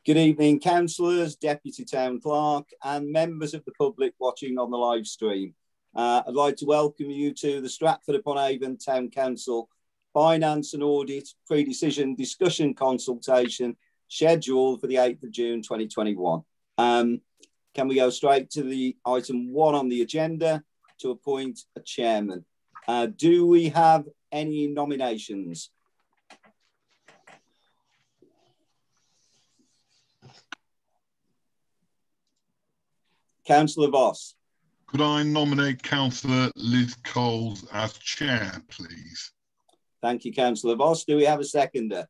Good evening, councillors, Deputy Town Clerk and members of the public watching on the live stream. I'd like to welcome you to the Stratford-upon-Avon Town Council Finance and Audit Pre-Decision Discussion Consultation scheduled for the 8th of June 2021. Can we go straight to the item 1 on the agenda to appoint a chairman? Do we have any nominations? Councillor Voss. Could I nominate Councillor Liz Coles as chair, please? Thank you, Councillor Voss. Do we have a seconder?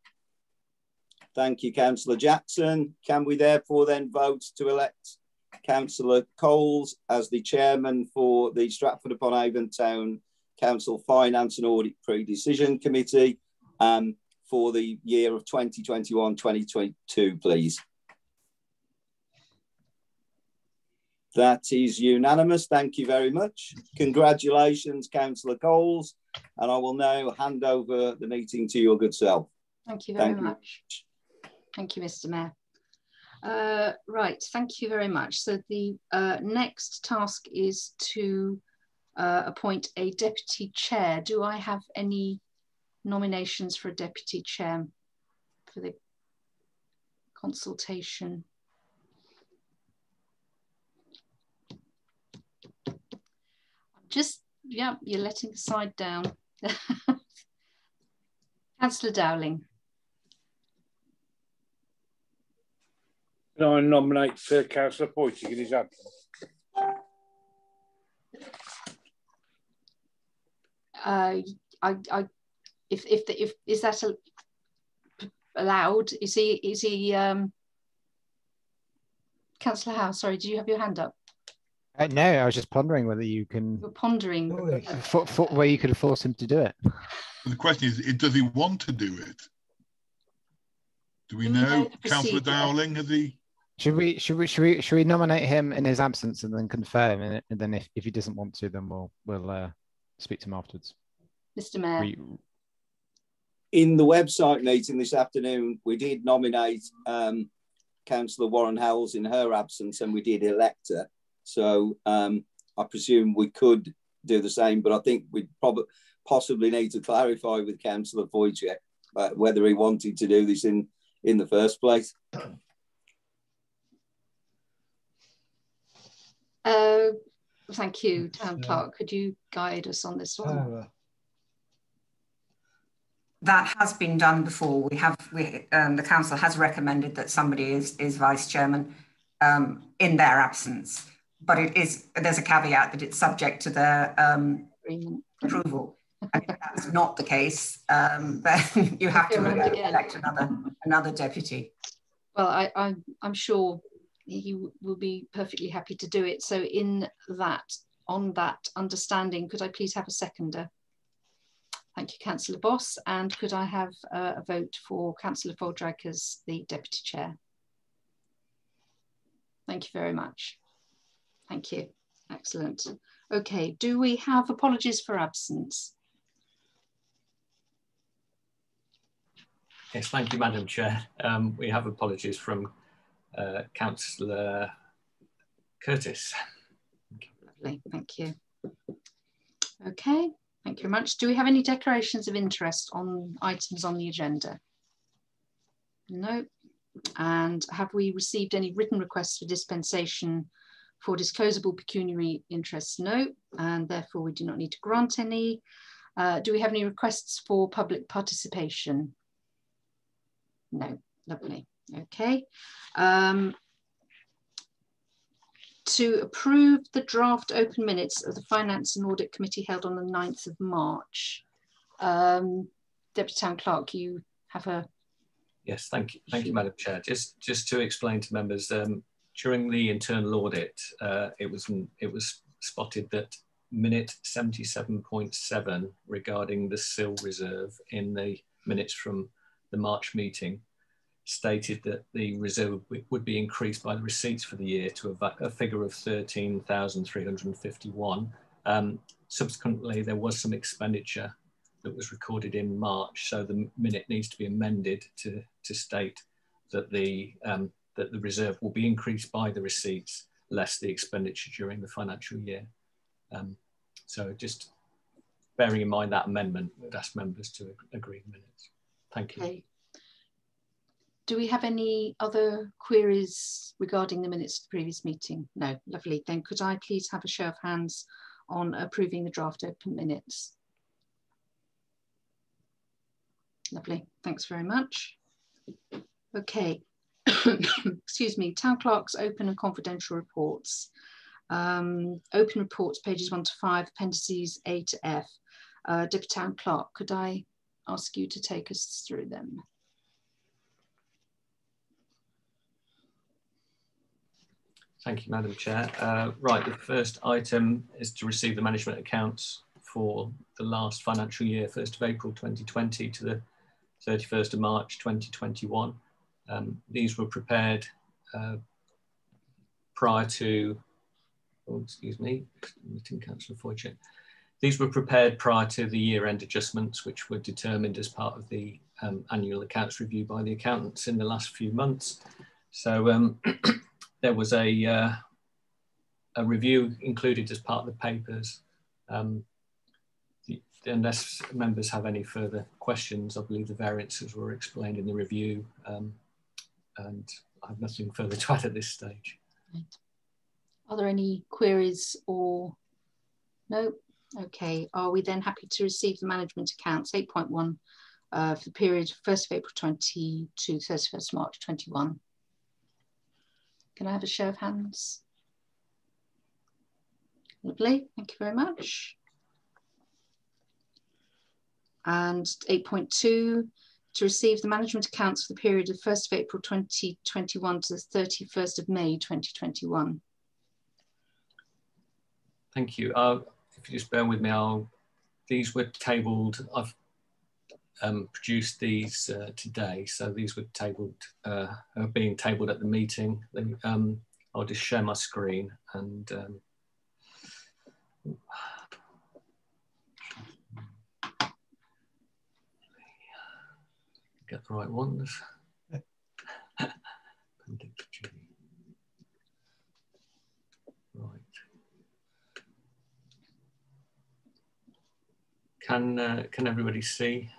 Thank you, Councillor Jackson. Can we therefore then vote to elect Councillor Coles as the chairman for the Stratford-upon-Avon Town Council Finance and Audit Pre-Decision Committee for the year of 2021-2022, please? That is unanimous. Thank you very much. Congratulations, Councillor Coles. And I will now hand over the meeting to your good self. Thank you very much. Thank you, Mr. Mayor. Right, thank you very much. So the next task is to appoint a deputy chair. Do I have any nominations for a deputy chair for the consultation? Just, yeah, you're letting the side down. Councillor Dowling. Can I nominate Councillor Poyting in his absence? If is that allowed? Is he Councillor Howe? Sorry, do you have your hand up? No, I was just pondering whether you can. You're pondering where you could force him to do it. The question is, does he want to do it? Do we know, Councillor Dowling? Has he? Should we nominate him in his absence and then confirm? And then if he doesn't want to, then we'll speak to him afterwards. Mr. Mayor. In the website meeting this afternoon, we did nominate Councillor Warren Howells in her absence, and we did elect her. So I presume we could do the same, but I think we'd possibly need to clarify with Councillor Wojciech whether he wanted to do this in the first place. Thank you, Town Clerk. Could you guide us on this one? That has been done before. The council has recommended that somebody is vice chairman in their absence. But there's a caveat that it's subject to their approval. And if that's not the case, then you have to elect another deputy. Well, I'm sure he will be perfectly happy to do it. So on that understanding, could I please have a seconder? Thank you, Councillor Voss. And could I have a vote for Councillor Foldrack as the deputy chair? Thank you very much. Thank you. Excellent. Okay, do we have apologies for absence? Yes, thank you, Madam Chair. We have apologies from Councillor Curtis. Lovely, thank you. Okay, thank you very much. Do we have any declarations of interest on items on the agenda? No. And have we received any written requests for dispensation for disclosable pecuniary interests? No, and therefore we do not need to grant any. Do we have any requests for public participation? No, lovely, okay. To approve the draft open minutes of the Finance and Audit Committee held on the 9th of March. Deputy Town Clerk, you have a... Yes, thank you, Madam Chair. Just to explain to members, during the internal audit, it was spotted that minute 77.7 regarding the SIL reserve in the minutes from the March meeting stated that the reserve would be increased by the receipts for the year to a figure of 13,351. Subsequently, there was some expenditure that was recorded in March, so the minute needs to be amended to state that the that the reserve will be increased by the receipts less the expenditure during the financial year. So just bearing in mind that amendment, would ask members to agree the minutes. Thank you. Okay. Do we have any other queries regarding the minutes of the previous meeting? No, lovely. Then could I please have a show of hands on approving the draft open minutes? Lovely, thanks very much. Okay, excuse me, Town Clerk's open and confidential reports. Open reports, pages 1 to 5, appendices A to F. Deputy Town Clerk, could I ask you to take us through them? Thank you, Madam Chair. Right, the first item is to receive the management accounts for the last financial year, 1st of April 2020 to the 31st of March 2021. These were prepared prior to, oh, excuse me, meeting Councillor Foycett. These were prepared prior to the year-end adjustments, which were determined as part of the annual accounts review by the accountants in the last few months. So there was a review included as part of the papers. Unless members have any further questions, I believe the variances were explained in the review, and I have nothing further to add at this stage. Right. Are there any queries or no? Okay, are we then happy to receive the management accounts 8.1 for the period 1st of April 20 to 31st March 21? Can I have a show of hands? Lovely, thank you very much. And 8.2, to receive the management accounts for the period of 1st of April 2021 to the 31st of May 2021. Thank you. If you just bear with me, these were tabled. I've produced these today, so these were tabled, are being tabled at the meeting. I'll just share my screen and get the right ones. Right. Can everybody see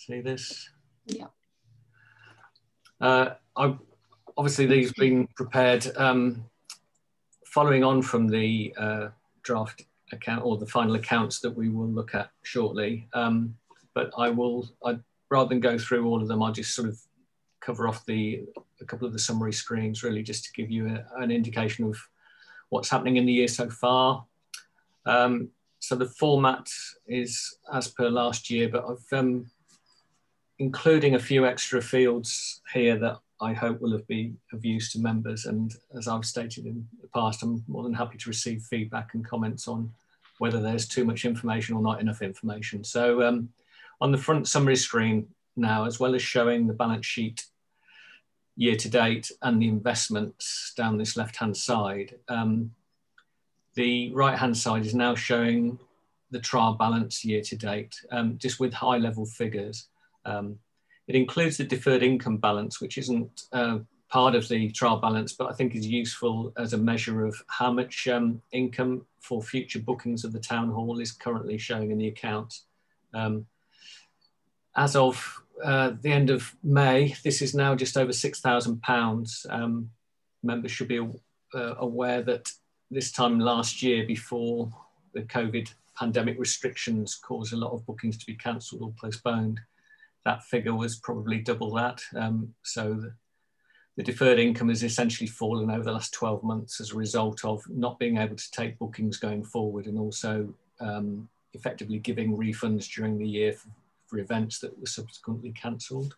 this? Yeah. Obviously these have been prepared following on from the draft account or the final accounts that we will look at shortly. But rather than go through all of them, I'll just sort of cover off a couple of the summary screens, really just to give you an indication of what's happening in the year so far. So the format is as per last year, but I've including a few extra fields here that I hope will be of use to members. And as I've stated in the past, I'm more than happy to receive feedback and comments on whether there's too much information or not enough information. So on the front summary screen now, as well as showing the balance sheet year to date and the investments down this left-hand side, the right-hand side is now showing the trial balance year to date, just with high-level figures. It includes the deferred income balance, which isn't part of the trial balance, but I think is useful as a measure of how much income for future bookings of the town hall is currently showing in the account. As of the end of May, this is now just over £6,000. Members should be aware that this time last year, before the COVID pandemic restrictions caused a lot of bookings to be cancelled or postponed, that figure was probably double that. So the deferred income has essentially fallen over the last 12 months as a result of not being able to take bookings going forward, and also effectively giving refunds during the year for events that were subsequently cancelled.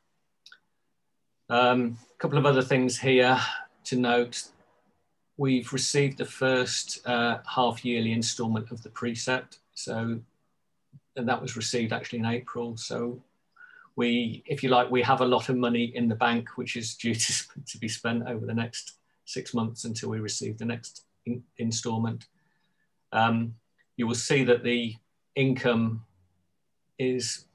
A couple of other things here to note. We've received the first half-yearly instalment of the precept, and that was received actually in April. So we, if you like, we have a lot of money in the bank which is due to be spent over the next 6 months until we receive the next instalment. You will see that the income is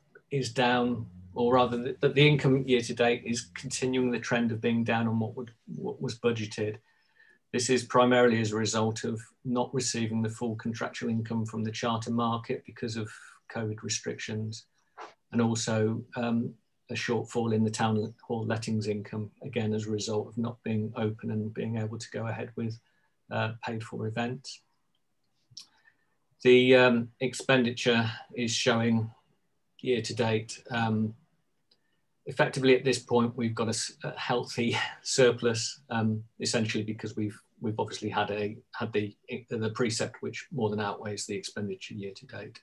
down or rather that the income year to date is continuing the trend of being down on what was budgeted. This is primarily as a result of not receiving the full contractual income from the charter market because of COVID restrictions, and also a shortfall in the town hall lettings income, again as a result of not being open and being able to go ahead with paid for events. The expenditure is showing year to date. Effectively at this point, we've got a healthy surplus, essentially because we've obviously had the precept which more than outweighs the expenditure year to date.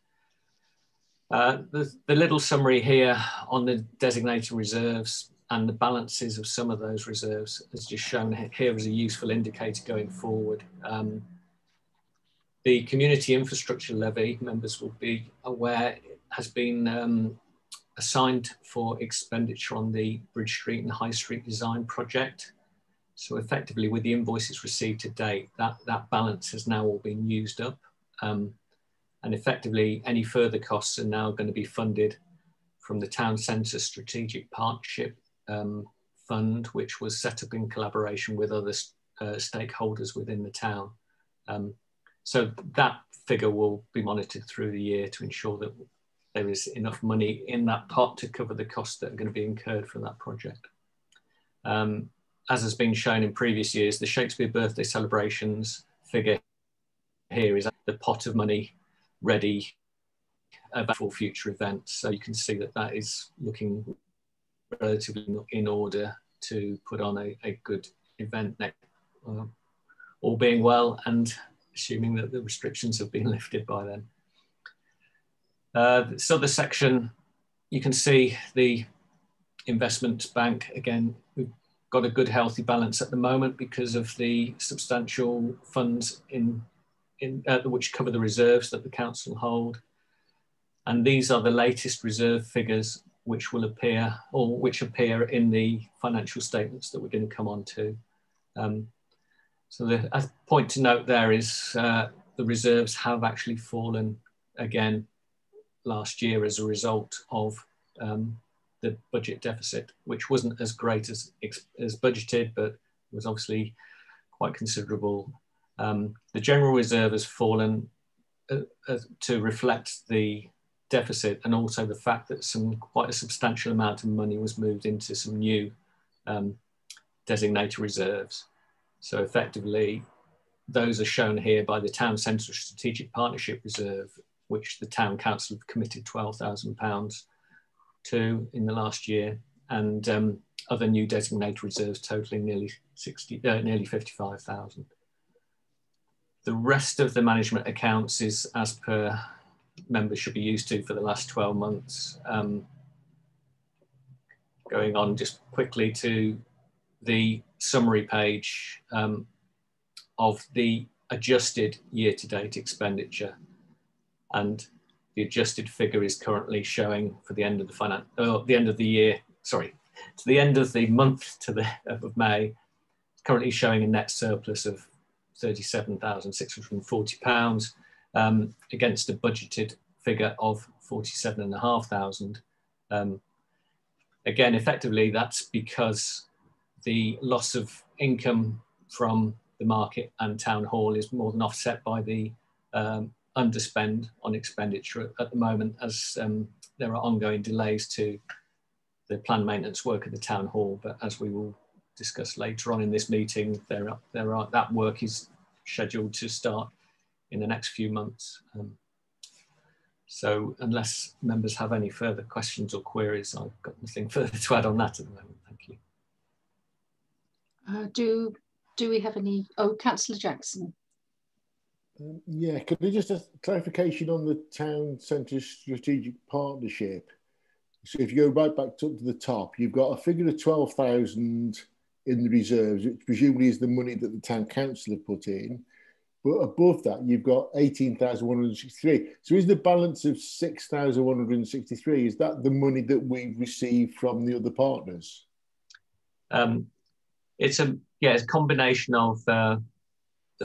The little summary here on the designated reserves and the balances of some of those reserves is just shown here as a useful indicator going forward. The community infrastructure levy, members will be aware, has been assigned for expenditure on the Bridge Street and High Street design project. So effectively with the invoices received to date, that balance has now all been used up. And effectively any further costs are now going to be funded from the Town Centre Strategic Partnership Fund, which was set up in collaboration with other stakeholders within the town. So that figure will be monitored through the year to ensure that there is enough money in that pot to cover the costs that are going to be incurred for that project. As has been shown in previous years, the Shakespeare birthday celebrations figure here is the pot of money ready for future events. So you can see that that is looking relatively in order to put on a good event next, all being well and assuming that the restrictions have been lifted by then. This other section, you can see the investment bank. Again, we've got a good healthy balance at the moment because of the substantial funds which cover the reserves that the council hold. And these are the latest reserve figures which will appear, or which appear in the financial statements that we're going to come on to. So a point to note there is the reserves have actually fallen again last year as a result of the budget deficit, which wasn't as great as budgeted, but was obviously quite considerable. The general reserve has fallen to reflect the deficit and also the fact that quite a substantial amount of money was moved into some new designated reserves. So effectively, those are shown here by the Town Centre Strategic Partnership Reserve, which the Town Council have committed £12,000 to in the last year, and other new designated reserves totaling nearly 55,000. The rest of the management accounts is as per members should be used to for the last 12 months. Going on just quickly to the summary page of the adjusted year-to-date expenditure, and the adjusted figure is currently showing for the end of the end of the year, sorry, to the end of the month of May, currently showing a net surplus of £37,640 against a budgeted figure of £47,500. Again, effectively, that's because the loss of income from the market and town hall is more than offset by the underspend on expenditure at the moment, as there are ongoing delays to the planned maintenance work at the town hall. But as we will discuss later on in this meeting, that work is scheduled to start in the next few months. So unless members have any further questions or queries, I've got nothing further to add on that at the moment. Thank you. Do we have any? Oh, Councillor Jackson. Yeah, could I just a clarification on the Town Centre Strategic Partnership? So if you go right back to the top, you've got a figure of 12,000 in the reserves, which presumably is the money that the Town Council have put in. But above that, you've got 18,163. So is the balance of 6,163, is that the money that we receive from the other partners? It's a combination of the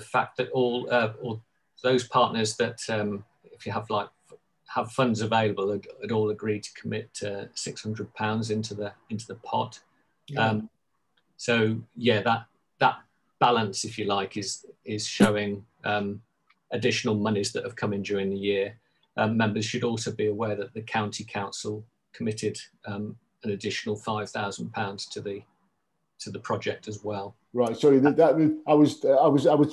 fact that all those partners that if you have like have funds available had all agreed to commit £600 into the pot. Yeah. So yeah, that balance, if you like, is showing additional monies that have come in during the year. Members should also be aware that the county council committed an additional £5,000 to the project as well. Right. Sorry, I was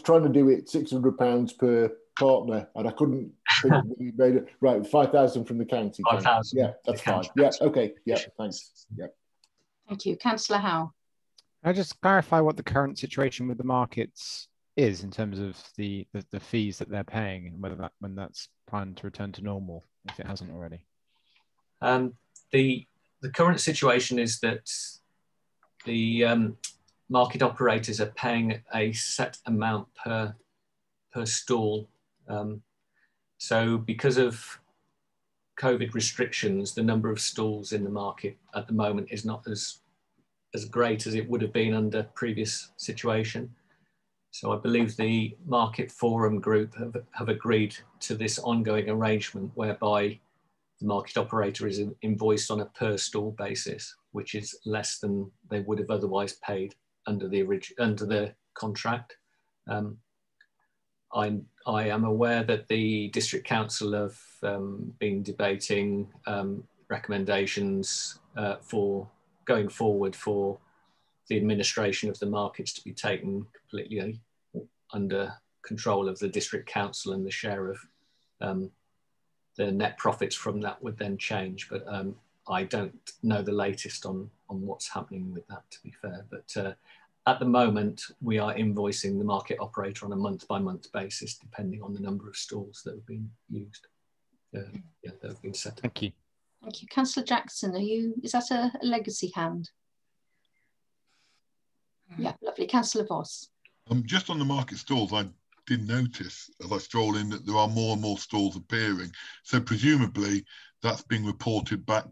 trying to do it £600 per partner, and I couldn't think of the made it. Right, 5,000 from the county. 5,000. Yeah, that's fine. Yeah. Okay. Yeah. Thanks. Yeah. Thank you, Councillor Howe. Can I just clarify what the current situation with the markets is in terms of the fees that they're paying, and whether when that's planned to return to normal, if it hasn't already? The current situation is that the market operators are paying a set amount per stall. So because of COVID restrictions, the number of stalls in the market at the moment is not as great as it would have been under previous situation. So I believe the Market Forum Group have agreed to this ongoing arrangement whereby the market operator is invoiced on a per stall basis, which is less than they would have otherwise paid under the contract. I am aware that the District Council have been debating recommendations for going forward for the administration of the markets to be taken completely under control of the District Council, and the share of the net profits from that would then change. But I don't know the latest on what's happening with that, to be fair. But at the moment, we are invoicing the market operator on a month-by-month basis, depending on the number of stalls that have been used, that have been set up. Thank you. Thank you. Councillor Jackson, is that a legacy hand? Yeah, lovely. Councillor Voss. Just on the market stalls, I did notice as I stroll in that there are more and more stalls appearing. So presumably that's being reported back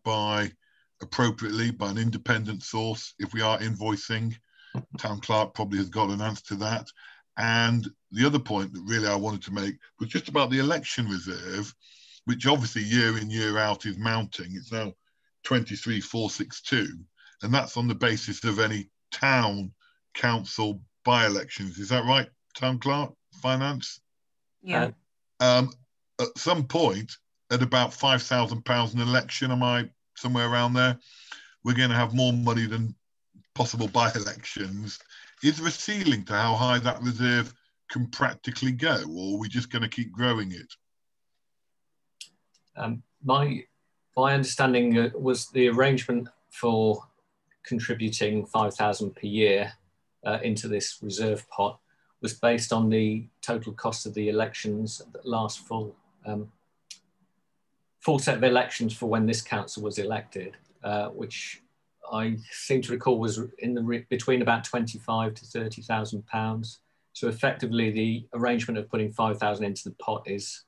appropriately by an independent source. If we are invoicing, Town Clerk probably has got an answer to that. And the other point that really I wanted to make was just about the election reserve, which obviously year in, year out is mounting. It's now 23,462, and that's on the basis of any town council by-elections. Is that right, Town Clerk, Finance? Yeah. At some point, at about £5,000 an election, am I somewhere around there, we're going to have more money than possible by-elections. Is there a ceiling to how high that reserve can practically go, or are we just going to keep growing it? My understanding was the arrangement for contributing 5,000 per year into this reserve pot was based on the total cost of the elections, the last full set of elections for when this council was elected, which I seem to recall was between about £25,000 to £30,000. So effectively, the arrangement of putting 5,000 into the pot is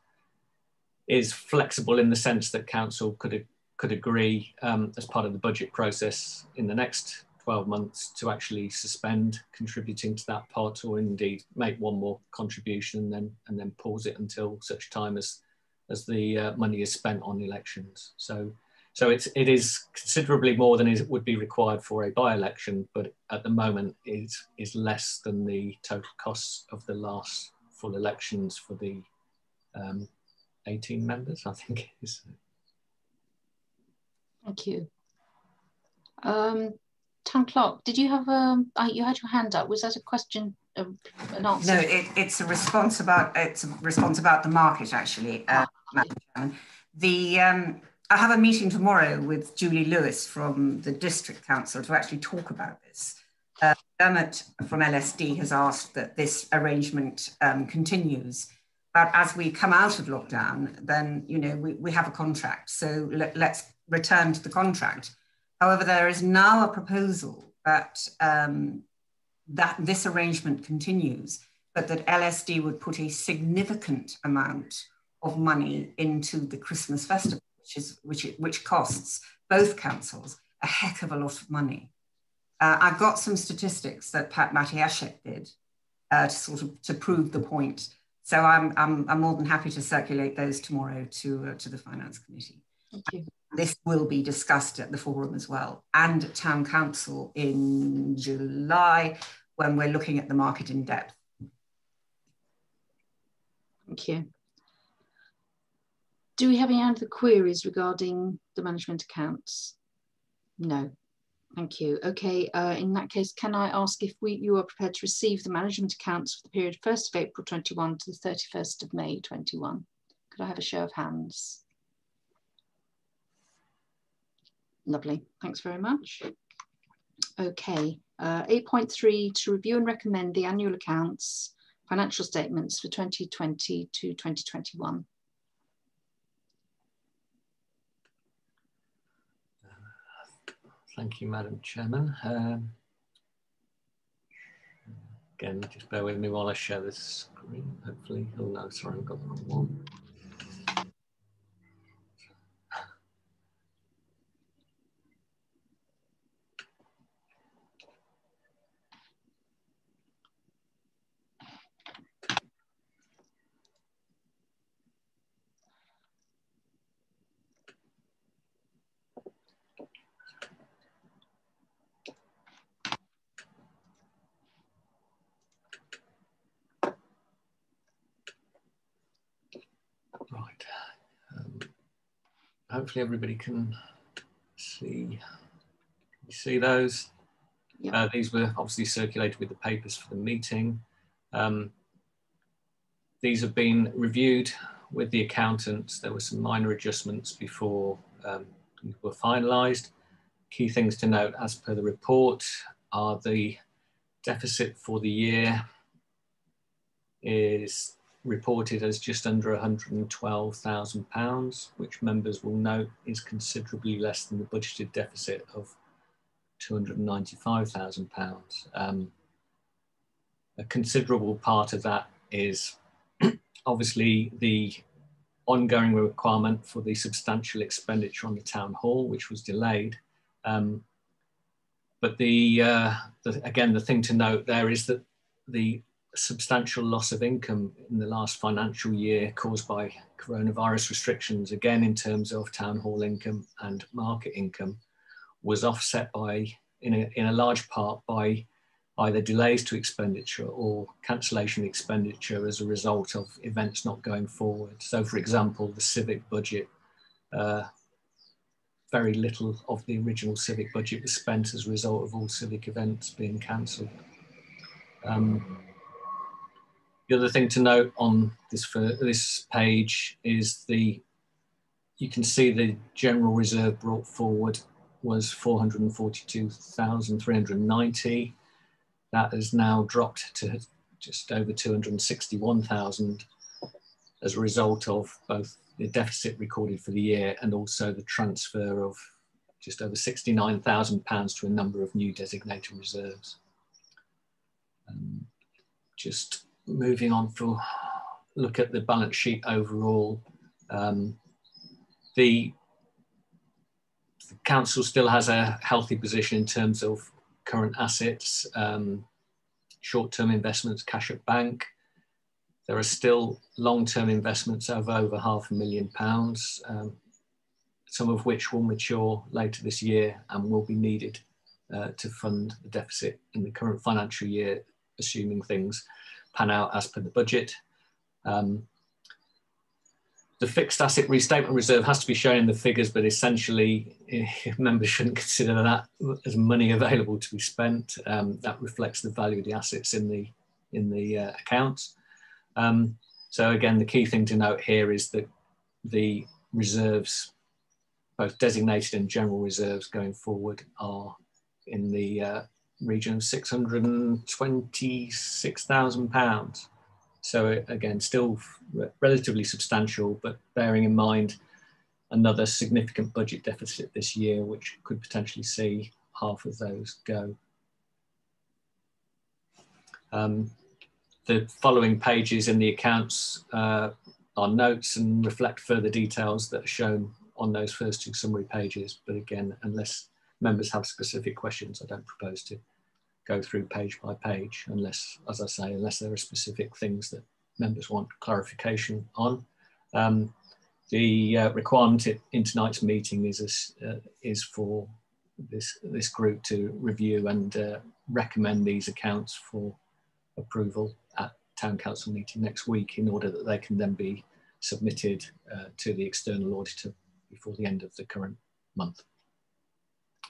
flexible in the sense that council could agree as part of the budget process in the next 12 months to actually suspend contributing to that pot, or indeed make one more contribution and then pause it until such time as the money is spent on elections. So it is considerably more than it would be required for a by-election, but at the moment is less than the total costs of the last full elections for the 18 members, I think it is. Thank you. Town Clerk, did you have you had your hand up? Was that a question, an answer? No, it's a response about the market, actually, Madam Chairman. I have a meeting tomorrow with Julie Lewis from the District Council to actually talk about this. Dermot from LSD has asked that this arrangement continues, but as we come out of lockdown, then we have a contract, so let's return to the contract. However, there is now a proposal that that this arrangement continues, but that LSD would put a significant amount of money into the Christmas festival, which costs both councils a heck of a lot of money. I've got some statistics that Pat Matiashek did to prove the point. So I'm more than happy to circulate those tomorrow to the Finance Committee. Thank you. This will be discussed at the forum as well, and at Town Council in July, when we're looking at the market in depth. Thank you. Do we have any other queries regarding the management accounts? No. Thank you. Okay, in that case, can I ask if you are prepared to receive the management accounts for the period 1st of April 21 to the 31st of May 21? Could I have a show of hands? Lovely, thanks very much. Okay, 8.3, to review and recommend the annual accounts, financial statements for 2020 to 2021. Thank you, Madam Chairman. Again, just bear with me while I share this screen, hopefully. Oh no, sorry, I've got the wrong one. Right. Hopefully everybody can see. You see those? Yep. These were obviously circulated with the papers for the meeting. These have been reviewed with the accountants. There were some minor adjustments before these were finalised. Key things to note as per the report are the deficit for the year is reported as just under £112,000, which members will note is considerably less than the budgeted deficit of £295,000. A considerable part of that is obviously the ongoing requirement for the substantial expenditure on the town hall, which was delayed. But again, the thing to note there is that the substantial loss of income in the last financial year caused by coronavirus restrictions, again in terms of town hall income and market income, was offset by, in a large part, by either delays to expenditure or cancellation of expenditure as a result of events not going forward. So, for example, the civic budget, very little of the original civic budget was spent as a result of all civic events being cancelled. The other thing to note on this page is you can see the general reserve brought forward was 442,390. That has now dropped to just over 261,000 as a result of both the deficit recorded for the year and also the transfer of just over £69,000 to a number of new designated reserves. Just moving on for look at the balance sheet overall. The council still has a healthy position in terms of current assets, short-term investments, cash at bank. There are still long-term investments of over £500,000, some of which will mature later this year and will be needed to fund the deficit in the current financial year, assuming things pan out as per the budget. The fixed asset restatement reserve has to be shown in the figures, but essentially members shouldn't consider that as money available to be spent. That reflects the value of the assets in the accounts. So again, the key thing to note here is that the reserves, both designated and general reserves going forward, are in the region of £626,000. So again, still relatively substantial, but bearing in mind another significant budget deficit this year, which could potentially see half of those go. The following pages in the accounts are notes and reflect further details that are shown on those first two summary pages. But again, unless members have specific questions, I don't propose to go through page by page, unless, as I say, unless there are specific things that members want clarification on. The requirement in tonight's meeting is for this group to review and recommend these accounts for approval at Town Council meeting next week, in order that they can then be submitted to the external auditor before the end of the current month.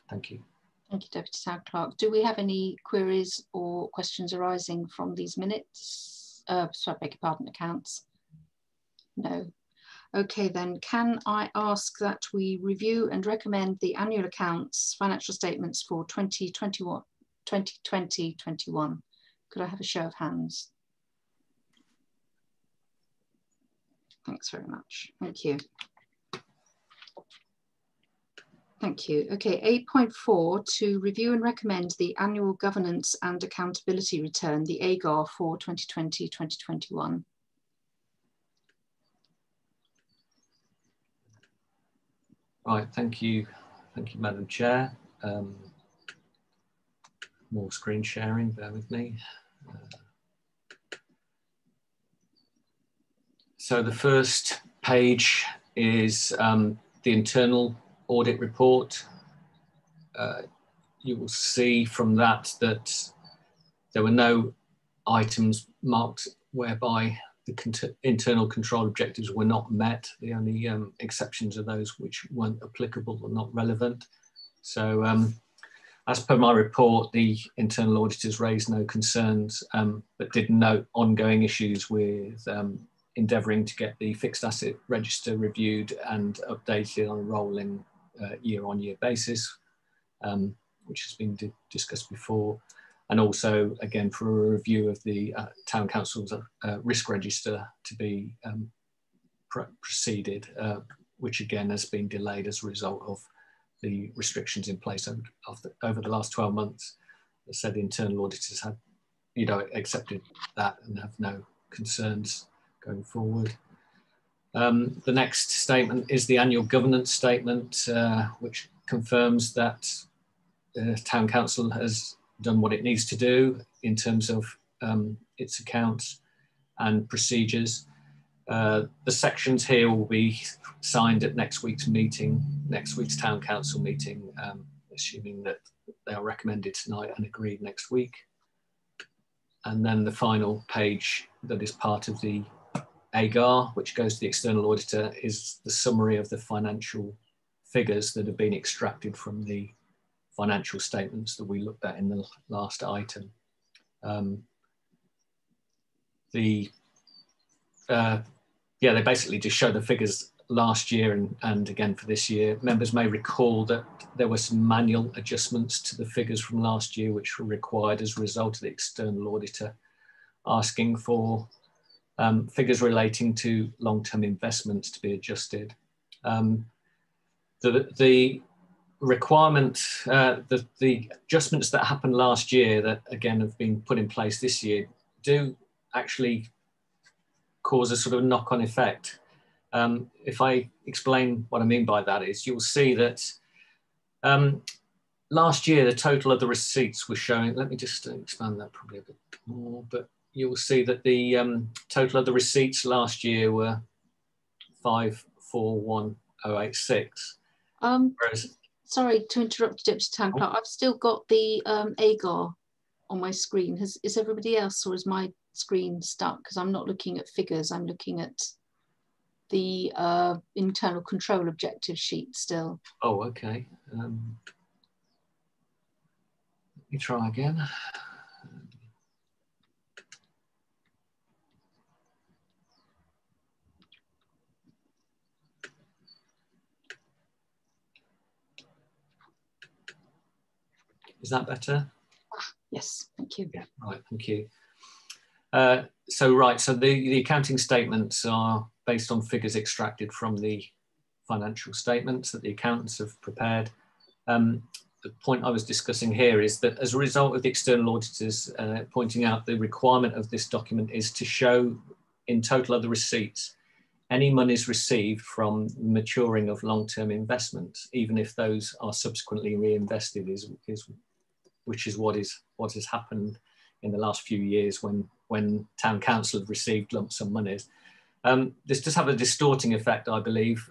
Thank you. Thank you, Deputy Town Clerk. Do we have any queries or questions arising from these minutes? Sorry, I beg your pardon, accounts? No. Okay, then can I ask that we review and recommend the annual accounts, financial statements for 2020-21? Could I have a show of hands? Thanks very much. Thank you. Thank you. Okay, 8.4, to review and recommend the annual governance and accountability return, the AGAR for 2020-2021. Right, thank you, Madam Chair. More screen sharing, bear with me. So the first page is the internal audit report. You will see from that there were no items marked whereby the internal control objectives were not met. The only exceptions are those which weren't applicable or not relevant. So as per my report, the internal auditors raised no concerns, but did note ongoing issues with endeavouring to get the fixed asset register reviewed and updated on a rolling year-on-year basis, which has been discussed before. And also, again, for a review of the Town Council's risk register to be proceeded, which again has been delayed as a result of the restrictions in place over the last 12 months. As I said, the internal auditors have, accepted that and have no concerns going forward. The next statement is the annual governance statement, which confirms that the Town Council has done what it needs to do in terms of its accounts and procedures. The sections here will be signed at next week's meeting, next week's Town Council meeting, assuming that they are recommended tonight and agreed next week. And then the final page that is part of the AGAR, which goes to the external auditor, is the summary of the financial figures that have been extracted from the financial statements that we looked at in the last item. They basically just show the figures last year and again for this year. Members may recall that there were some manual adjustments to the figures from last year, which were required as a result of the external auditor asking for figures relating to long-term investments to be adjusted. The requirement, the adjustments that happened last year that again have been put in place this year do actually cause a sort of knock-on effect. If I explain what I mean by that is, you'll see that last year the total of the receipts was showing, let me just expand that probably a bit more, but you'll see that the total of the receipts last year were 541,086. Whereas, sorry to interrupt, Deputy Town Clerk. I've still got the AGAR on my screen. Is everybody else, or is my screen stuck? Because I'm not looking at figures. I'm looking at the internal control objective sheet still. Oh, okay. Let me try again. Is that better? Yes, thank you. Yeah, right, thank you. So the accounting statements are based on figures extracted from the financial statements that the accountants have prepared. The point I was discussing here is that as a result of the external auditors pointing out, the requirement of this document is to show in total of the receipts any monies received from maturing of long-term investments, even if those are subsequently reinvested, which is what has happened in the last few years when town council have received lump sum monies. This does have a distorting effect, I believe,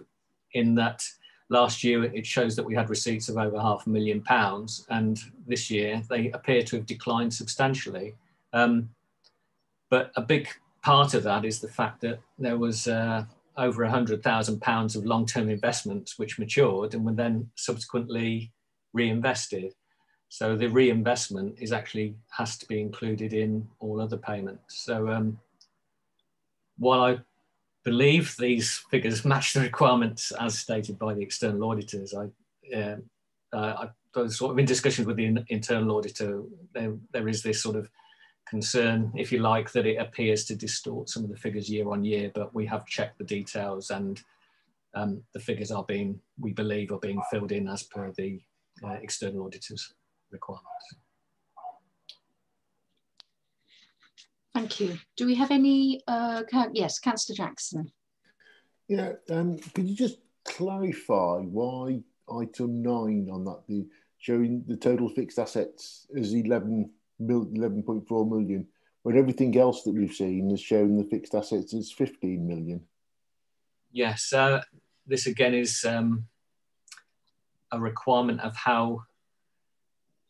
in that last year it shows that we had receipts of over £500,000, and this year they appear to have declined substantially. But a big part of that is the fact that there was over £100,000 of long-term investments which matured and were then subsequently reinvested. So the reinvestment has to be included in all other payments. So while I believe these figures match the requirements as stated by the external auditors, I was sort of in discussions with the internal auditor. There is this sort of concern, if you like, that it appears to distort some of the figures year on year, but we have checked the details, and the figures we believe are being filled in as per the external auditor's requirements. Thank you. Do we have any, yes, Councillor Jackson. Yeah, could you just clarify why item 9 on that, showing the total fixed assets is 11.4 million, when everything else that we've seen is showing the fixed assets is 15 million? Yes, this again is a requirement of how,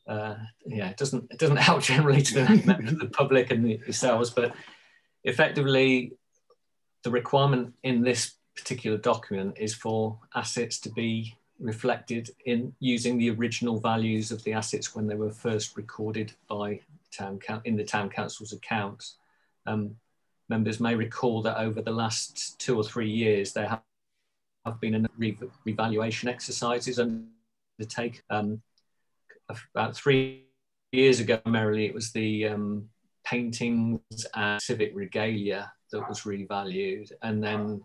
it doesn't help generally to the members of the public and yourselves, but effectively the requirement in this particular document is for assets to be reflected in using the original values of the assets when they were first recorded by in the town council's accounts. Members may recall that over the last 2 or 3 years there have been revaluation exercises undertaken. About 3 years ago, primarily it was the paintings and civic regalia that was revalued, and then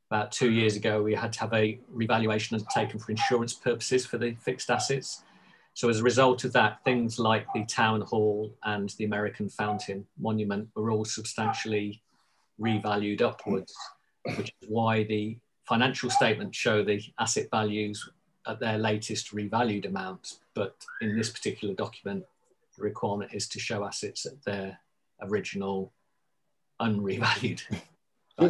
about 2 years ago we had to have a revaluation undertaken for insurance purposes for the fixed assets. So as a result of that, things like the town hall and the American Fountain monument were all substantially revalued upwards, which is why the financial statements show the asset values at their latest revalued amounts. But in this particular document, the requirement is to show assets at their original unrevalued. So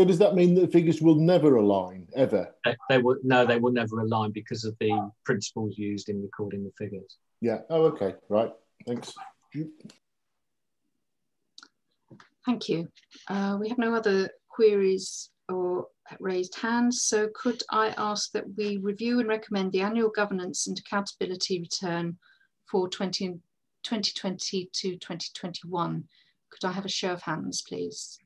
does that mean that the figures will never align, ever? They will never align because of the principles used in recording the figures. Yeah, oh, okay, right, thanks. Thank you. We have no other queries or raised hands, so could I ask that we review and recommend the annual governance and accountability return for 2020 to 2021. Could I have a show of hands, please?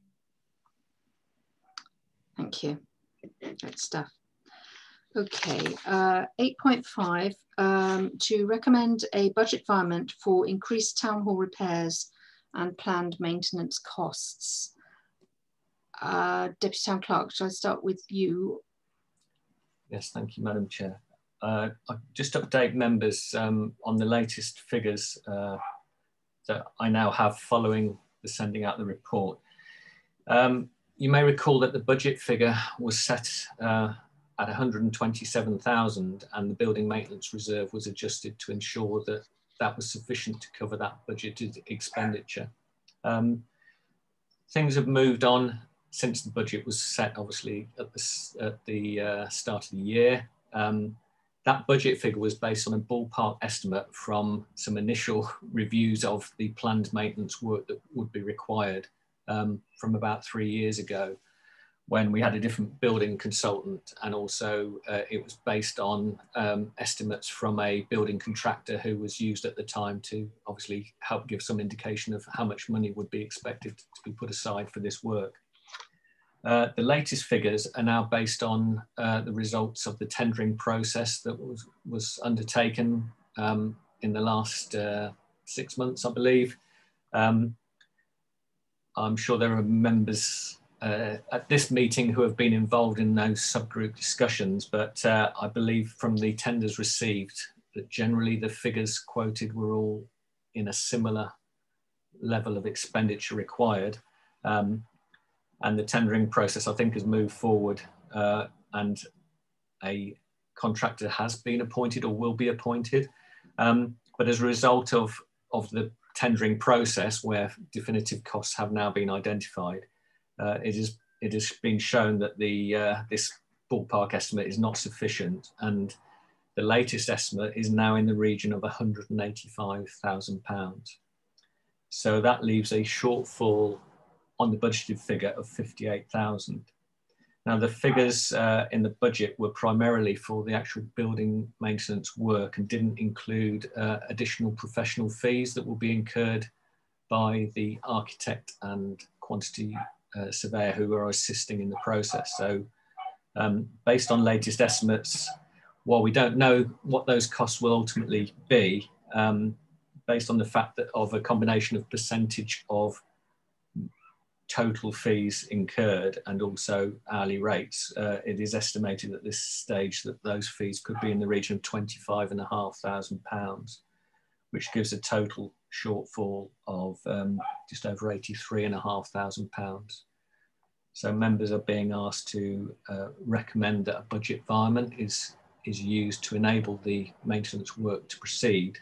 Thank you. Great stuff. Okay, 8.5, to recommend a budget requirement for increased town hall repairs and planned maintenance costs. Deputy Town Clerk, shall I start with you? Yes, thank you, Madam Chair. I'll just update members on the latest figures that I now have following the sending out the report. You may recall that the budget figure was set at 127,000, and the building maintenance reserve was adjusted to ensure that that was sufficient to cover that budgeted expenditure. Things have moved on since the budget was set, obviously, at the start of the year. That budget figure was based on a ballpark estimate from some initial reviews of the planned maintenance work that would be required from about 3 years ago, when we had a different building consultant, and also it was based on estimates from a building contractor who was used at the time to obviously help give some indication of how much money would be expected to be put aside for this work. The latest figures are now based on the results of the tendering process that was undertaken in the last 6 months, I believe. I'm sure there are members at this meeting who have been involved in those subgroup discussions, but I believe from the tenders received that generally the figures quoted were all in a similar level of expenditure required. And the tendering process, I think, has moved forward, and a contractor has been appointed or will be appointed. But as a result of the tendering process, where definitive costs have now been identified, it has been shown that this ballpark estimate is not sufficient, and the latest estimate is now in the region of £185,000. So that leaves a shortfall on the budgeted figure of 58,000. Now, the figures in the budget were primarily for the actual building maintenance work and didn't include additional professional fees that will be incurred by the architect and quantity surveyor who are assisting in the process. So based on latest estimates, while we don't know what those costs will ultimately be, based on the fact that of a combination of percentage of total fees incurred and also hourly rates, it is estimated at this stage that those fees could be in the region of £25,500, which gives a total shortfall of just over £83,500. So members are being asked to recommend that a budget environment is used to enable the maintenance work to proceed.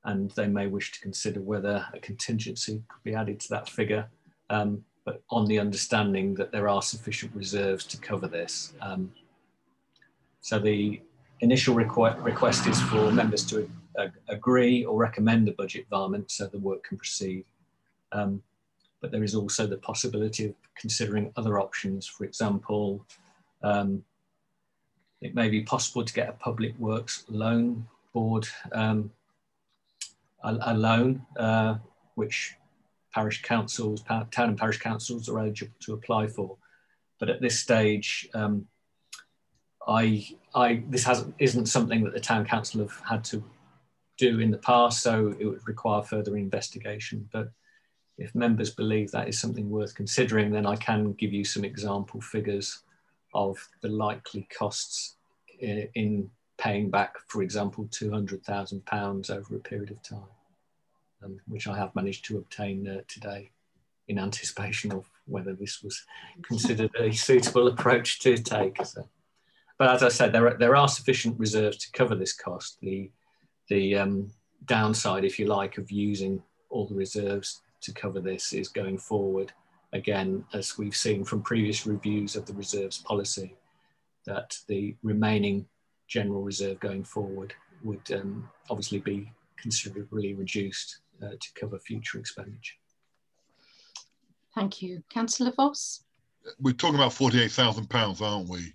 And they may wish to consider whether a contingency could be added to that figure, but on the understanding that there are sufficient reserves to cover this. So the initial request is for members to agree or recommend a budget environment so the work can proceed. But there is also the possibility of considering other options. For example, it may be possible to get a public works loan board a loan, which parish councils, town and parish councils are eligible to apply for. But at this stage, this isn't something that the town council have had to do in the past, so it would require further investigation. But if members believe that is something worth considering, then I can give you some example figures of the likely costs in paying back, for example, £200,000 over a period of time, which I have managed to obtain today in anticipation of whether this was considered a suitable approach to take. So, but as I said, there are sufficient reserves to cover this cost. The downside, if you like, of using all the reserves to cover this is going forward, again, as we've seen from previous reviews of the reserves policy, that the remaining general reserve going forward would obviously be considerably reduced to cover future expenditure. Thank you. Councillor Voss? We're talking about £48,000, aren't we?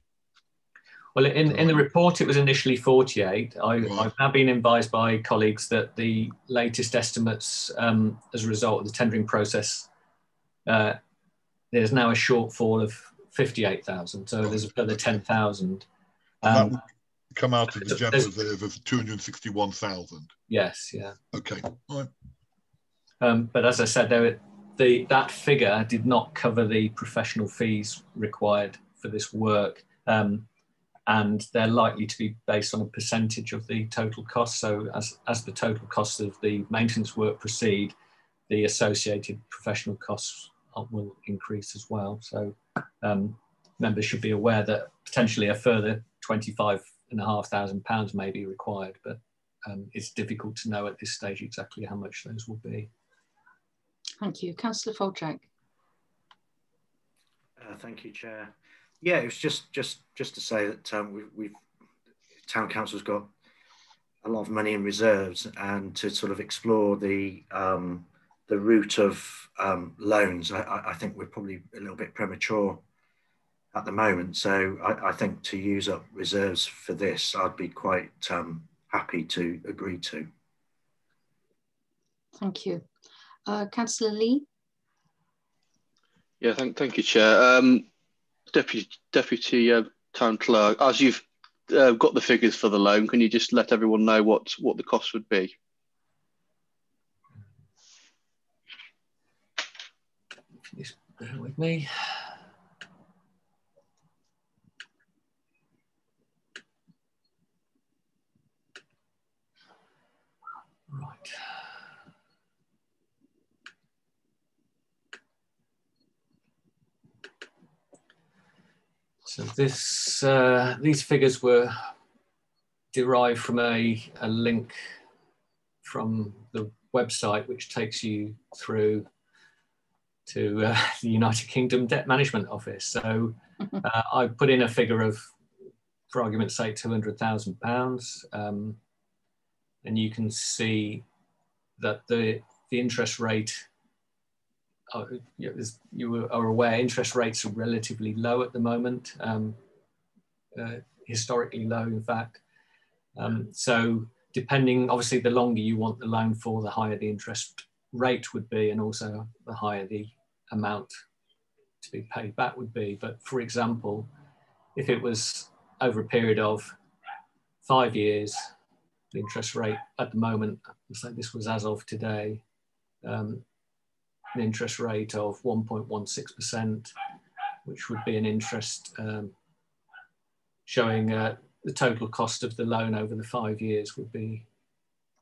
Well, in the report, it was initially 48. I've now been advised by colleagues that the latest estimates as a result of the tendering process, there's now a shortfall of 58,000. So there's a further 10,000. That would come out of the general reserve of 261,000. Yes, yeah. Okay, all right. But as I said, that figure did not cover the professional fees required for this work. And they're likely to be based on a percentage of the total cost. So as the total costs of the maintenance work proceed, the associated professional costs will increase as well. So members should be aware that potentially a further £25,500 may be required, but it's difficult to know at this stage exactly how much those will be. Thank you. Councillor Folczak. Thank you, Chair. Yeah, it was just to say that town council's got a lot of money in reserves, and to sort of explore the route of loans. I think we're probably a little bit premature at the moment. So I think to use up reserves for this, I'd be quite happy to agree to. Thank you. Councillor Lee? Yeah, thank you, Chair. Deputy Town Clerk, as you've got the figures for the loan, can you just let everyone know what the cost would be? Please bear with me. Right. So these figures were derived from a link from the website, which takes you through to the United Kingdom Debt Management Office. So I put in a figure of, for argument's sake, £200,000, and you can see that the interest rate, you are aware, interest rates are relatively low at the moment, historically low, in fact. So depending, obviously, the longer you want the loan for, the higher the interest rate would be, and also the higher the amount to be paid back would be. But for example, if it was over a period of 5 years, the interest rate at the moment, so this was as of today, an interest rate of 1.16%, which would be an interest showing the total cost of the loan over the 5 years would be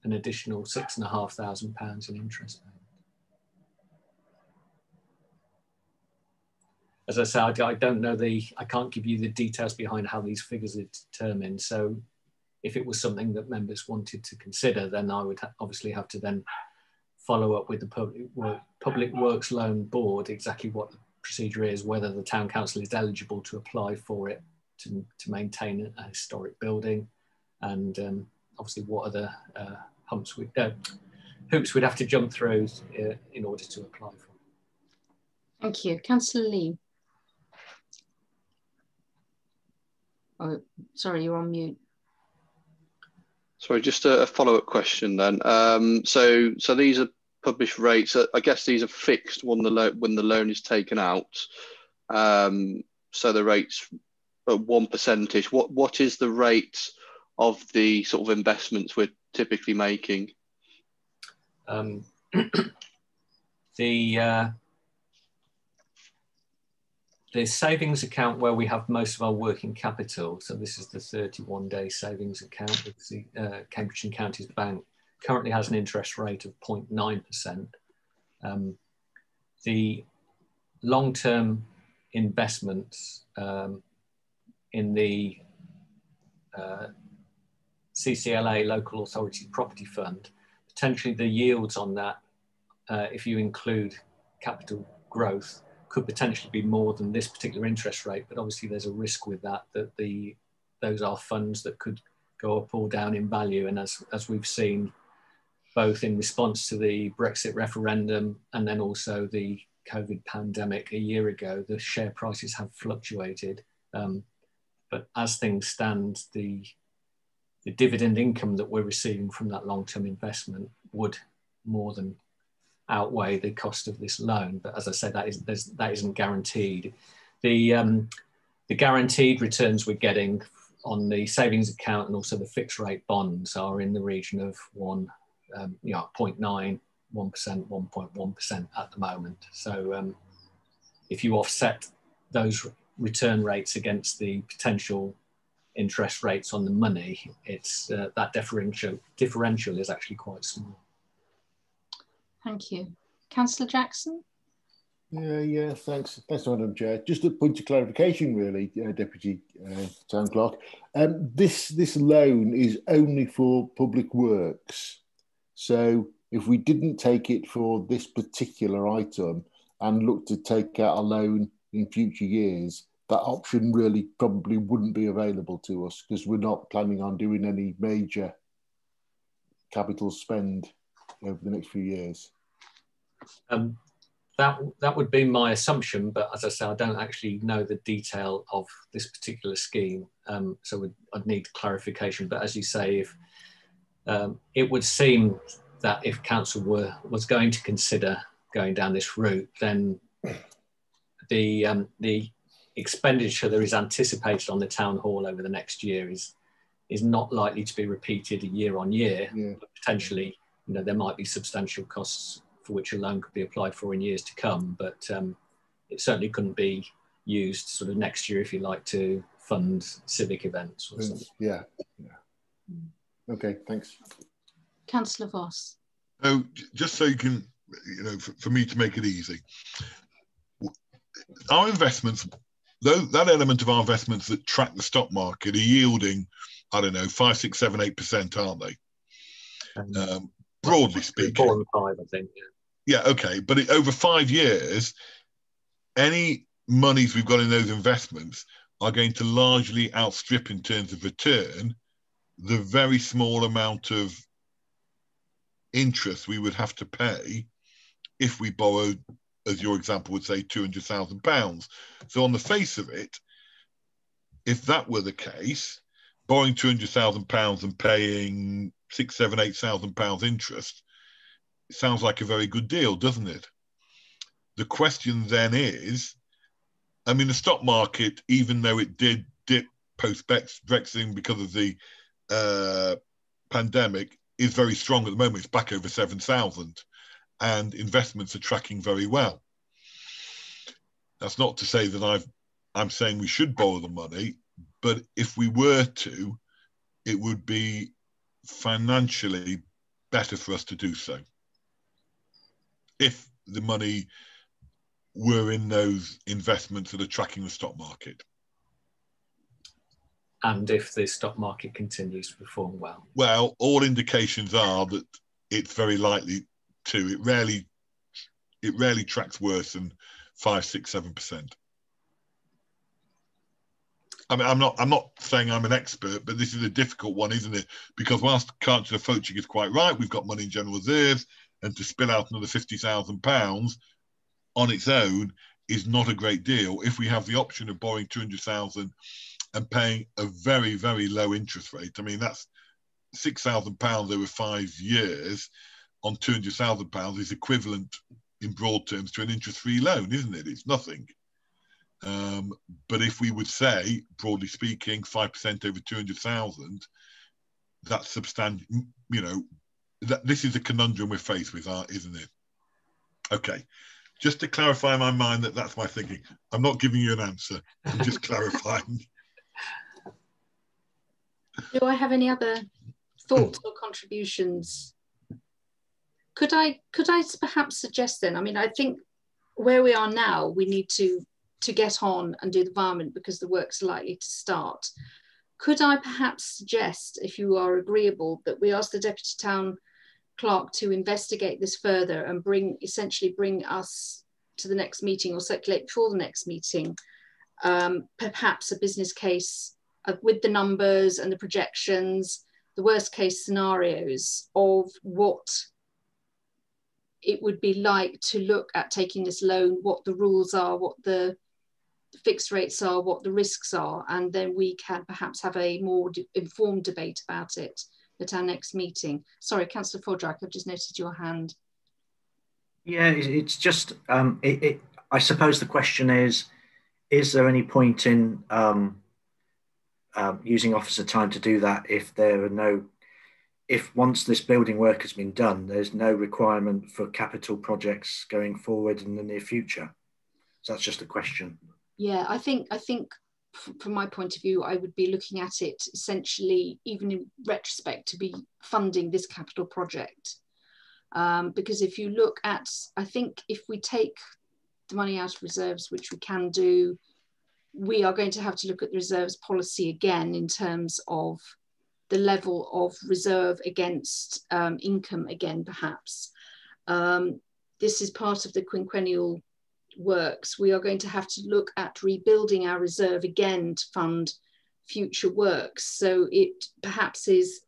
an additional £6,500 in interest payment. As I said, I don't know I can't give you the details behind how these figures are determined. So if it was something that members wanted to consider, then I would obviously have to then follow up with the Public Works Loan Board exactly what the procedure is, whether the Town Council is eligible to apply for it to maintain a historic building, and obviously what other hoops we'd have to jump through in order to apply for. Thank you. Councillor Lee. Oh, sorry, you're on mute. Sorry, just a follow-up question then. So these are published rates. I guess these are fixed when the loan is taken out. So the rates at 1%. What is the rate of the sort of investments we're typically making? The savings account where we have most of our working capital, so this is the 31-day savings account with the Cambridge and Counties Bank, currently has an interest rate of 0.9%. The long-term investments in the CCLA, Local Authority Property Fund, potentially the yields on that, if you include capital growth, could potentially be more than this particular interest rate, but obviously there's a risk with that those are funds that could go up or down in value. And as we've seen, both in response to the Brexit referendum and then also the COVID pandemic a year ago, the share prices have fluctuated. But as things stand, the dividend income that we're receiving from that long-term investment would more than outweigh the cost of this loan. But as I said, that isn't guaranteed. The guaranteed returns we're getting on the savings account and also the fixed rate bonds are in the region of 0.9%, 1%, 1.1% at the moment. So if you offset those return rates against the potential interest rates on the money, it's that differential is actually quite small. Thank you. Councillor Jackson? Yeah, thanks, Madam Chair. Just a point of clarification, really, Deputy Town Clerk. This loan is only for public works. So if we didn't take it for this particular item and look to take out a loan in future years, that option really probably wouldn't be available to us because we're not planning on doing any major capital spend over the next few years. That would be my assumption, but as I say, I don't actually know the detail of this particular scheme, so I'd need clarification. But as you say, if it would seem that if council was going to consider going down this route, then the expenditure that is anticipated on the town hall over the next year is not likely to be repeated year on year. Yeah. But potentially, there might be substantial costs for which a loan could be applied for in years to come, but it certainly couldn't be used sort of next year, if you like, to fund civic events or something. Yeah. Okay, thanks. Councillor Voss. Oh, just so you can, for me to make it easy, our investments, that element of our investments that track the stock market are yielding, I don't know, 5, 6, 7, 8%, aren't they? broadly speaking. 4 and 5, I think. Yeah, okay. But over 5 years, any monies we've got in those investments are going to largely outstrip in terms of return the very small amount of interest we would have to pay if we borrowed, as your example would say, £200,000. So on the face of it, if that were the case, borrowing £200,000 and paying £6,000, £7,000, £8,000 interest sounds like a very good deal, doesn't it? The question then is, I mean, the stock market, even though it did dip post-Brexit because of the pandemic, is very strong at the moment. It's back over 7,000, and investments are tracking very well. That's not to say that I'm saying we should borrow the money, but if we were to, it would be financially better for us to do so. If the money were in those investments that are tracking the stock market. And if the stock market continues to perform well. Well, all indications are that it's very likely to. It rarely tracks worse than 5, 6, 7%. I mean, I'm not saying I'm an expert, but this is a difficult one, isn't it? Because whilst Chancellor Fauci is quite right, we've got money in general reserves, and to spill out another £50,000 on its own is not a great deal. If we have the option of borrowing 200,000 and paying a very, very low interest rate, I mean, that's £6,000 over 5 years on £200,000 is equivalent in broad terms to an interest-free loan, isn't it? It's nothing. But if we would say, broadly speaking, 5% over 200,000, that's substantial. You know, this is a conundrum we're faced with, isn't it? Okay, just to clarify in my mind that's my thinking. I'm not giving you an answer. I'm just clarifying. Do I have any other thoughts or contributions? Could I perhaps suggest then? I mean, I think where we are now, we need to get on and do the varmint because the work's likely to start. Could I perhaps suggest, if you are agreeable, that we ask the Deputy Town Clerk to investigate this further and essentially bring us to the next meeting or circulate before the next meeting, perhaps a business case with the numbers and the projections, the worst case scenarios of what it would be like to look at taking this loan, what the rules are, what the fixed rates are, what the risks are, and then we can perhaps have a more informed debate about it at our next meeting. Sorry, Councillor Fordrak, I've just noted your hand. Yeah, it's just, I suppose the question is there any point in using officer time to do that if once this building work has been done, there's no requirement for capital projects going forward in the near future? So that's just a question. Yeah, I think from my point of view, I would be looking at it essentially, even in retrospect, to be funding this capital project. Because if you look at, I think if we take the money out of reserves, which we can do, we are going to have to look at the reserves policy again in terms of the level of reserve against income again, perhaps. This is part of the quinquennial works. We are going to have to look at rebuilding our reserve again to fund future works. So it perhaps is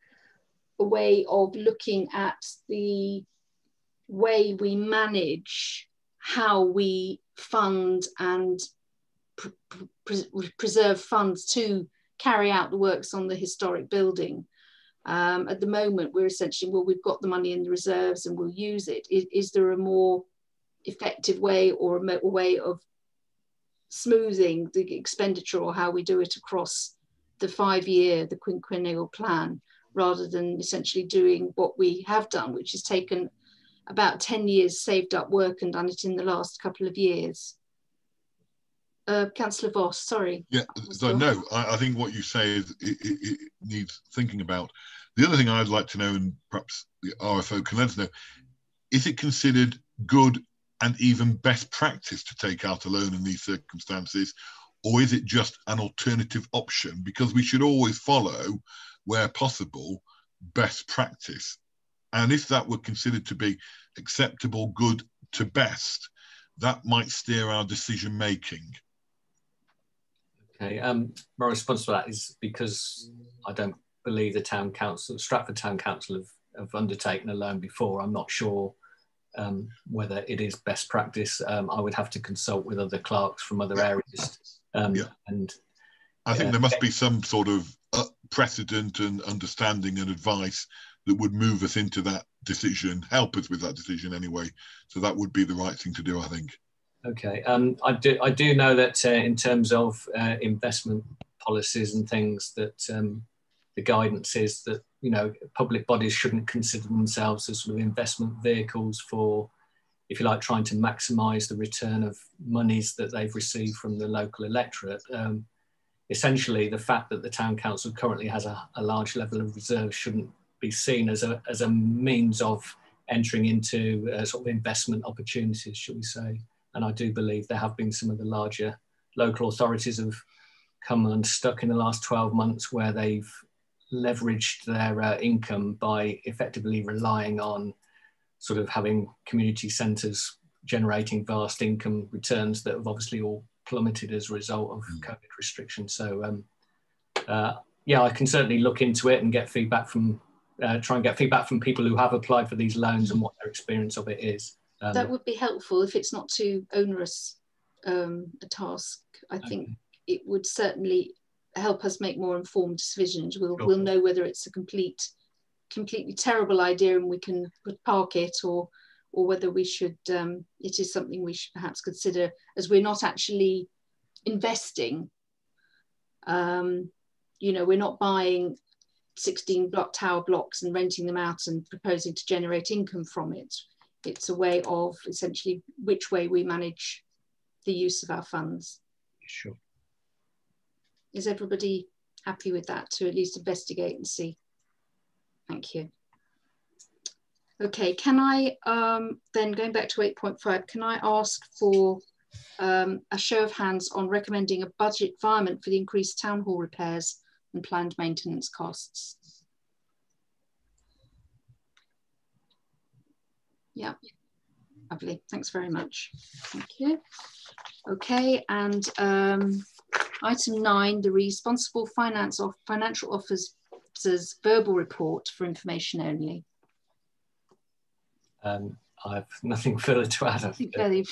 a way of looking at the way we manage how we fund and preserve funds to carry out the works on the historic building. At the moment, we're essentially, well, we've got the money in the reserves and we'll use it. Is there a more effective way or a way of smoothing the expenditure or how we do it across the 5-year, the quinquennial plan, rather than essentially doing what we have done, which has taken about 10 years saved up work and done it in the last couple of years? Councillor Voss, sorry. Yeah, so no, I think what you say is it needs thinking about. The other thing I'd like to know, and perhaps the RFO can let us know, is it considered good and even best practice to take out a loan in these circumstances, or is it just an alternative option? Because we should always follow, where possible, best practice. And if that were considered to be acceptable, good to best, that might steer our decision making. Okay, my response to that is because I don't believe the town council, Stratford Town Council, have undertaken a loan before. I'm not sure whether it is best practice. I would have to consult with other clerks from other areas. And I think there must be some sort of precedent and understanding and advice that would move us into that decision, help us with that decision anyway. So that would be the right thing to do, I think. Okay, I do know that in terms of investment policies and things, that the guidance is that, you know, public bodies shouldn't consider themselves as sort of investment vehicles for, if you like, trying to maximise the return of monies that they've received from the local electorate. Essentially, the fact that the town council currently has a large level of reserves shouldn't be seen as a means of entering into sort of investment opportunities, shall we say. And I do believe there have been some of the larger local authorities have come unstuck in the last 12 months where they've leveraged their income by effectively relying on sort of having community centres generating vast income returns that have obviously all plummeted as a result of COVID restrictions. So yeah, I can certainly look into it and get feedback from, try and get feedback from people who have applied for these loans and what their experience of it is. That would be helpful if it's not too onerous a task. I think it would certainly help us make more informed decisions. We'll know whether it's a completely terrible idea and we can park it, or whether we should, it is something we should perhaps consider, as we're not actually investing. You know, we're not buying 16 tower blocks and renting them out and proposing to generate income from it. It's a way of essentially which way we manage the use of our funds. Sure. Is everybody happy with that, to at least investigate and see? Thank you. Okay, can I, then going back to 8.5, can I ask for a show of hands on recommending a budget environment for the increased town hall repairs and planned maintenance costs? Yeah, lovely, thanks very much. Thank you. Okay, and item 9, the responsible financial officer's verbal report for information only. I have nothing further to add. Fairly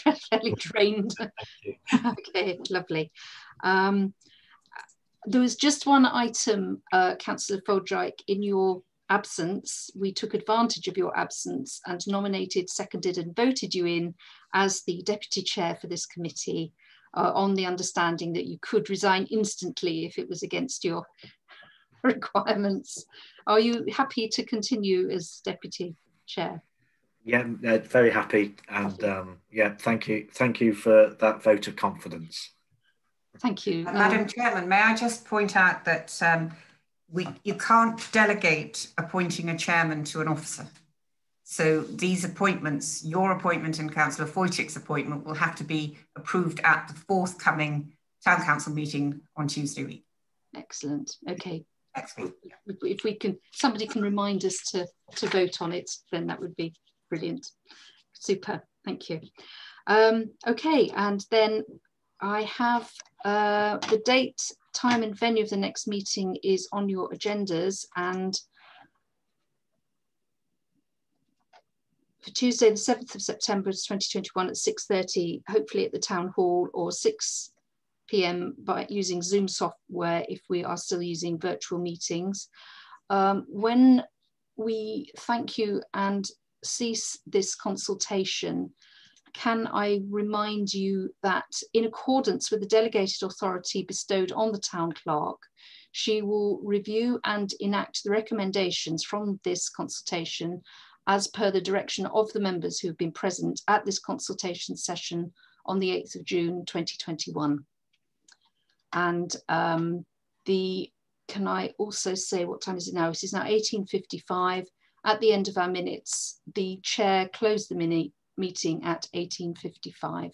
drained. Thank you. Okay, lovely. There was just one item, Councillor Foldryke, in your absence. We took advantage of your absence and nominated, seconded and voted you in as the deputy chair for this committee, on the understanding that you could resign instantly if it was against your requirements. Are you happy to continue as deputy chair? Yeah, very happy, and yeah, thank you for that vote of confidence. Thank you. Madam Chairman, may I just point out that you can't delegate appointing a chairman to an officer. So these appointments, your appointment and Councillor Foytick's appointment, will have to be approved at the forthcoming Town Council meeting on Tuesday week. Excellent. Okay. Excellent. If we can, somebody can remind us to vote on it, then that would be brilliant. Super. Thank you. Okay, and then I have the date, time and venue of the next meeting is on your agendas, and for Tuesday the 7th of September 2021 at 6:30, hopefully at the Town Hall, or 6 p.m. by using Zoom software if we are still using virtual meetings. When we thank you and cease this consultation, can I remind you that in accordance with the delegated authority bestowed on the town clerk, she will review and enact the recommendations from this consultation as per the direction of the members who have been present at this consultation session on the 8th of June 2021. And can I also say, what time is it now? It is now 18:55. At the end of our minutes, the chair closed the meeting at 18:55.